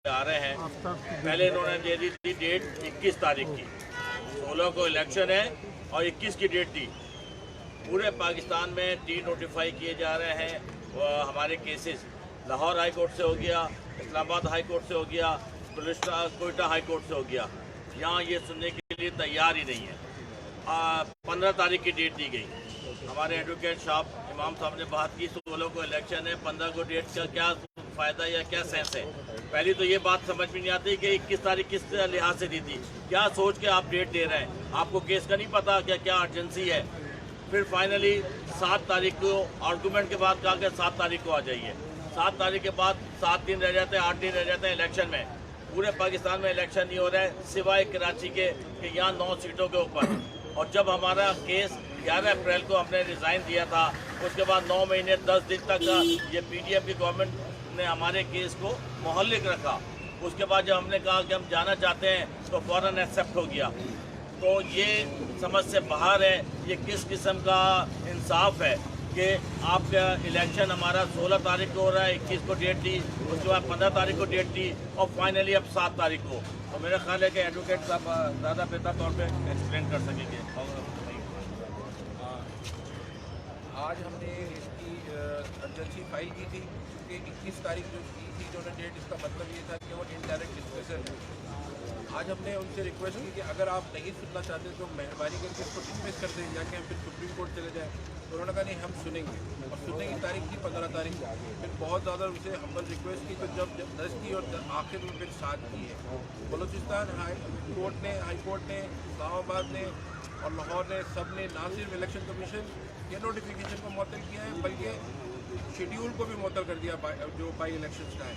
आ रहे हैं। पहले इन्होंने दे दी थी डेट 21 तारीख की, 16 को इलेक्शन है और 21 की डेट दी। पूरे पाकिस्तान में डी नोटिफाई किए जा रहे हैं हमारे केसेस। लाहौर हाई कोर्ट से हो गया, इस्लामाबाद हाई कोर्ट से हो गया, कोयटा हाई कोर्ट से हो गया। यहाँ ये सुनने के लिए तैयार ही नहीं है। 15 तारीख की डेट दी गई। हमारे एडवोकेट साहब इमाम साहब ने बात की, 16 को इलेक्शन है, 15 को डेट का क्या फ़ायदा या क्या सेंस है। पहली तो ये बात समझ में नहीं आती कि 21 तारीख किस लिहाज से दी थी, क्या सोच के आप डेट दे रहे हैं। आपको केस का नहीं पता क्या अर्जेंसी है। फिर फाइनली 7 तारीख को आर्गूमेंट के बाद कहा कि 7 तारीख को आ जाइए। 7 तारीख के बाद 7 दिन रह जाते हैं, 8 दिन रह जाते हैं इलेक्शन में। पूरे पाकिस्तान में इलेक्शन नहीं हो रहा है सिवाय कराची के कि यहाँ 9 सीटों के ऊपर। और जब हमारा केस 11 अप्रैल को हमने रिज़ाइन दिया था, उसके बाद 9 महीने 10 दिन तक ये पीडीएम की गवर्नमेंट ने हमारे केस को मुहल्लिक रखा। उसके बाद जब हमने कहा कि हम जाना चाहते हैं तो फ़ौरन एक्सेप्ट हो गया। तो ये समझ से बाहर है, ये किस किस्म का इंसाफ है कि आपका इलेक्शन हमारा 16 तारीख को हो रहा है, 21 को डेट दी, उसके बाद 15 तारीख को डेट दी और फाइनली अब 7 तारीख को। तो मेरा ख्याल है कि एडवोकेट साहब ज़्यादा बेहतर तौर पे एक्सप्लेन कर सकेंगे। आज हमने इसकी अर्जेंसी फाइल की थी क्योंकि 21 तारीख जो की थी जो डेट, इसका मतलब ये था कि वो इनडायरेक्ट डिस्कशन है। आज हमने उनसे रिक्वेस्ट की कि अगर आप नहीं सुनना चाहते तो मेहरबानी करके इसको डिसमिस कर दें, जाके हम फिर सुप्रीम कोर्ट चले जाएँ। तो उन्होंने कहा नहीं, हम सुनेंगे। और सुनने की तारीख थी 15 तारीख। फिर बहुत ज़्यादा उनसे हम्बल रिक्वेस्ट की, तो जब 10 की और आखिर में फिर 7 की है। बलूचिस्तान हाई कोर्ट ने, इस्लामाबाद ने और लाहौर ने, सब ने ना सिर्फ इलेक्शन कमीशन के नोटिफिकेशन को मुअत्तल किया है बल्कि शेड्यूल को भी मुअत्तल कर दिया जो बाई इलेक्शन का है।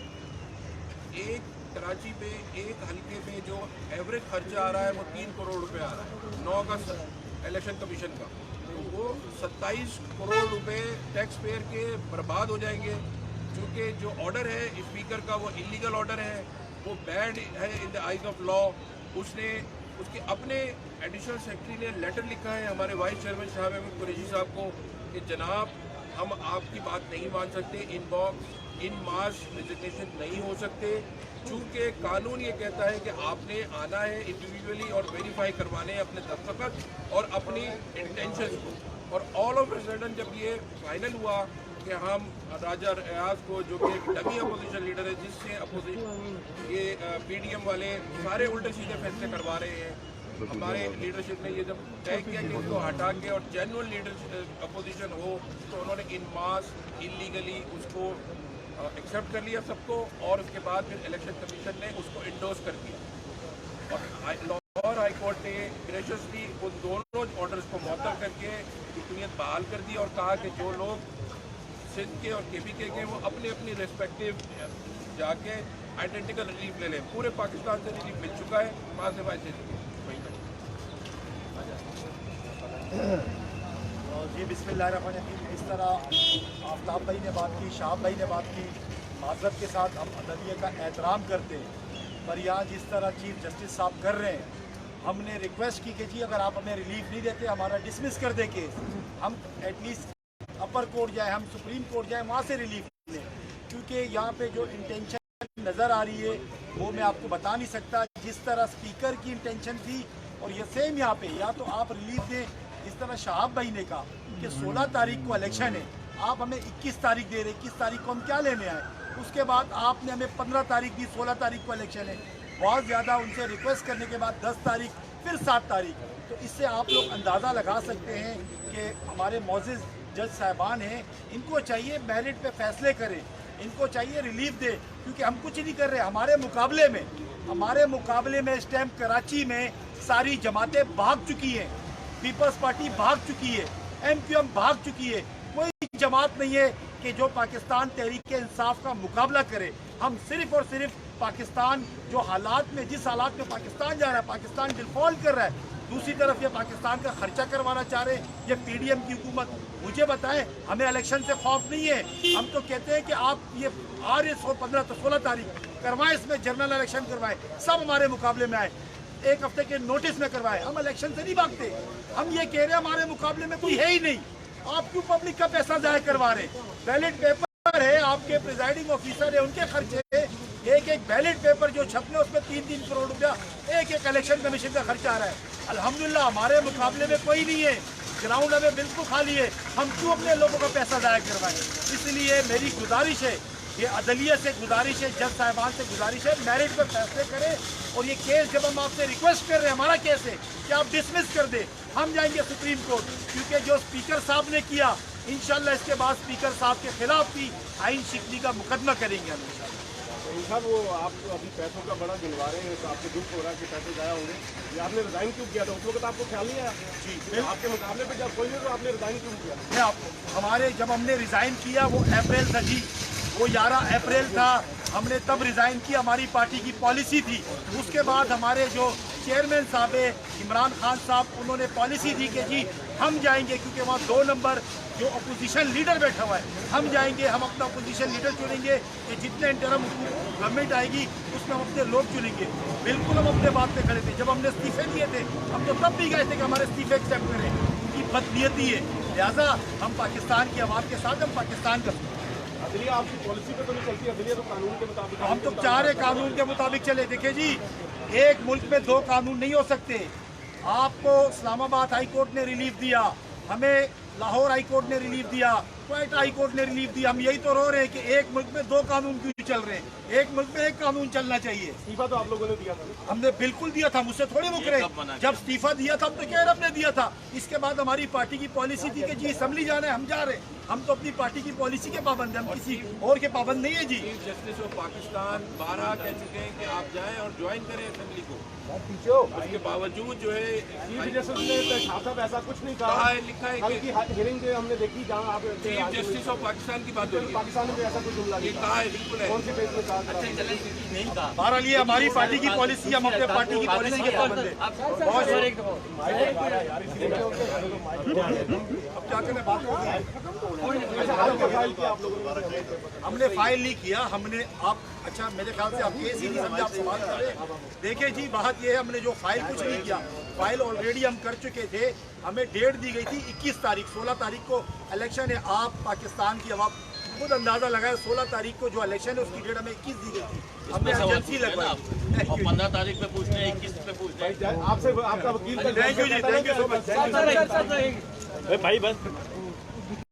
एक कराची में एक हल्के में जो एवरेज खर्चा आ रहा है वो 3 करोड़ रुपए आ रहा है 9 अगस्त इलेक्शन कमीशन का। तो वो 27 करोड़ रुपए टैक्स पेयर के बर्बाद हो जाएंगे, क्योंकि जो ऑर्डर है स्पीकर का वो इलीगल ऑर्डर है, वो बैड है in the eyes of law. उसके अपने एडिशनल सेक्रेटरी ने लेटर लिखा है हमारे वाइस चेयरमैन साहब अहमद कुरैशी साहब को कि जनाब हम आपकी बात नहीं मान सकते, इन मार्च रिजिग्नेशन नहीं हो सकते, चूँकि कानून ये कहता है कि आपने आना है इंडिविजुअली और वेरीफाई करवाने अपने दस्तखत और अपनी इंटेंशन को। और ऑल ऑफ ए सडन जब ये फाइनल हुआ कि हम राजा रियाज को, जो कि एक डमी अपोजिशन लीडर है, जिससे अपोजिशन ये पीडीएम वाले सारे उल्टे सीधे फैसले करवा रहे हैं, हमारे लीडरशिप ने ये जब तय किया कि इसको हटा के और जेन्युइन लीडर अपोजिशन हो, तो उन्होंने इन मास इलीगली उसको एक्सेप्ट कर लिया सबको। और उसके बाद फिर इलेक्शन कमीशन ने उसको इंडोर्स कर दिया और लाहौर हाई कोर्ट ने ग्रेशियसली उन दोनों ऑर्डर्स को मुअत्तल करके रुकनीत बहाल कर दी और कहा कि जो लोग सिंध के और केपीके के वो अपने अपनी रेस्पेक्टिव जाके आइडेंटिकल रिलीफ ले लें। पूरे पाकिस्तान से रिलीफ मिल चुका है, वहाँ से वैसे जी बिस्मिल्लाहिर्रहमानिर्रहीम। इस तरह आफ्ताब भाई ने बात की, शाह भाई ने बात की, माज़रत के साथ हम अदलिया का एहतराम करते हैं, पर यहाँ जिस तरह चीफ जस्टिस साहब कर रहे हैं, हमने रिक्वेस्ट की कि जी अगर आप हमें रिलीफ नहीं देते हमारा डिसमिस कर दे केस, हम एटलीस्ट अपर कोर्ट जाए, हम सुप्रीम कोर्ट जाए, वहाँ से रिलीफ लें। क्योंकि यहाँ पे जो इंटेंशन नज़र आ रही है वो मैं आपको बता नहीं सकता। जिस तरह स्पीकर की इंटेंशन थी और ये सेम यहाँ पे, या तो आप रिलीफ दें, इस तरह शहाब भाई ने कहा कि 16 तारीख को इलेक्शन है, आप हमें 21 तारीख दे रहे, 21 तारीख को हम क्या लेने आए। उसके बाद आपने हमें 15 तारीख दी, 16 तारीख को इलेक्शन है। बहुत ज़्यादा उनसे रिक्वेस्ट करने के बाद 10 तारीख, फिर 7 तारीख। तो इससे आप लोग अंदाज़ा लगा सकते हैं कि हमारे मौजूद जज साहबान हैं, इनको चाहिए मेरिट पे फैसले करें, इनको चाहिए रिलीफ दे, क्योंकि हम कुछ नहीं कर रहे। हमारे मुकाबले में इस टाइम कराची में सारी जमातें भाग चुकी हैं, पीपल्स पार्टी भाग चुकी है, MQM भाग चुकी है। कोई जमात नहीं है कि जो पाकिस्तान तहरीक इंसाफ का मुकाबला करे। हम सिर्फ और सिर्फ पाकिस्तान जो हालात में, जिस हालात में पाकिस्तान जा रहा है, पाकिस्तान डिफॉल्ट कर रहा है, दूसरी तरफ ये पाकिस्तान का खर्चा करवाना चाह रहे हैं ये पीडीएम की हुकूमत। मुझे बताएं, हमें इलेक्शन से खौफ नहीं है। हम तो कहते हैं कि आप ये आ रहे 16 तारीख करवाएं, इसमें जनरल इलेक्शन करवाएं, सब हमारे मुकाबले में आए, 1 हफ्ते के नोटिस में करवाएं। हम इलेक्शन से नहीं भागते, हम ये कह रहे हैं हमारे मुकाबले में कोई है ही नहीं। आप क्यों पब्लिक का पैसा जाया करवा रहे? बैलेट पेपर है, आपके प्रिजाइडिंग ऑफिसर है, उनके खर्चे एक एक बैलेट पेपर जो छपने उसमें 3-3 करोड़ रुपया एक एक इलेक्शन कमीशन का खर्चा आ रहा है। अल्हम्दुलिल्लाह हमारे मुकाबले में कोई नहीं है, ग्राउंड हमें बिल्कुल खाली है, हम क्यों अपने लोगों का पैसा ज़ाया करवाएं। इसलिए मेरी गुजारिश है, ये अदलिया से गुजारिश है, जज साहिबान से गुजारिश है, मेरिट पर फैसले करें। और ये केस जब हम आपसे रिक्वेस्ट कर रहे हैं, हमारा केस है कि आप डिसमिस कर दें, हम जाएंगे सुप्रीम कोर्ट, क्योंकि जो स्पीकर साहब ने किया इंशाल्लाह इसके बाद स्पीकर साहब के खिलाफ भी आइन शिकनी का मुकदमा करेंगे हम इंशाल्लाह। साहब वो आप अभी पैसों का बड़ा गिनवा रहे हैं तो आपको दुख हो रहा है कि पैसे ज़ाया होंगे, ये आपने रिजाइन क्यों किया था? उस वक्त आपको ख्याल नहीं आया? जी, आपके मुकाबले पे जब कोई नहीं तो आपने रिजाइन क्यों किया? मैं आपको हमारे जब हमने रिज़ाइन किया वो अप्रैल था जी, वो 11 अप्रैल था, हमने तब रिज़ाइन किया, हमारी पार्टी की पॉलिसी थी। उसके बाद हमारे जो चेयरमैन साहब है इमरान खान साहब, उन्होंने पॉलिसी दी कि जी हम जाएंगे, क्योंकि वहाँ 2 नंबर जो अपोजिशन लीडर बैठा हुआ है, हम जाएंगे, हम अपना अपोजिशन लीडर चुनेंगे कि जितने इंटरम गवर्नमेंट आएगी उसमें हम अपने लोग चुनेंगे। बिल्कुल हम अपने बात पे खड़े थे। जब हमने इस्तीफे दिए थे हम तो तब भी गए थे कि हमारे इस्तीफे एक्सेप्ट करें, उनकी बदनीयती है, लिहाजा हम पाकिस्तान की आवाम के साथ, हम पाकिस्तान का अदलिया आपकी पॉलिसी पे तो नहीं चलती, अदलिया तो कानून के मुताबिक। हम तो चाह रहे कानून के मुताबिक चले। देखिए जी, एक मुल्क में 2 कानून नहीं हो सकते। आपको इस्लामाबाद हाई कोर्ट ने रिलीफ दिया, हमें लाहौर हाई कोर्ट ने रिलीफ दिया, क्वेटा हाई कोर्ट ने रिलीफ दिया। हम यही तो रो रहे हैं कि एक मुल्क में 2 कानून क्यों चल रहे हैं, एक मुल्क में एक कानून चलना चाहिए। इस्तीफा तो आप लोगों ने दिया था? हमने बिल्कुल दिया था, मुझसे थोड़ी मुक रहे। जब इस्तीफा दिया था हम तो कह रहे दिया था। इसके बाद हमारी पार्टी की पॉलिसी थी कि जी असेंबली जाना है, हम जा रहे हैं। हम तो अपनी पार्टी की पॉलिसी के पाबंद हैं, हम किसी और के पाबंद नहीं है जी। चीफ जस्टिस ऑफ पाकिस्तान 12 कह चुके हैं कि आप जाएं और ज्वाइन करें असेंबली को। उसके बावजूद जो है चीफ जस्टिस ने साहब ऐसा कुछ नहीं कहा कहा है, लिखा है कल कि की हियरिंग जो हमने देखी जहाँ आप चीफ जस्टिस ऑफ पाकिस्तान की बात हो रही है, पाकिस्तान में भी ऐसा कुछ जुमला ये नहीं कहा है, बिल्कुल है। कौन सी पेज में कहा? बहरहाल ये हमारी पार्टी की पॉलिसी, हम अपने पार्टी की पॉलिसी के पाबंद हैं। बहुत अब क्या करें, बात हो हमने फाइल नहीं किया, हमने आप अच्छा मेरे ख्याल से आप केस ही नहीं समझे, आप सवाल करें। देखिए जी, बात ये है हमने जो फाइल कुछ नहीं किया, फाइल ऑलरेडी हम कर चुके थे। हमें डेट दी गई थी 21 तारीख, 16 तारीख को इलेक्शन है। आप पाकिस्तान की आवाम खुद अंदाजा लगाए, 16 तारीख को जो इलेक्शन है उसकी डेट हमें 21 दी गई थी। हमने एजेंसी लगवाई और 15 तारीख पे पूछते हैं, 21 पे पूछते हैं। आपसे आपका वकील thank you ji, thank you so much. भाई बस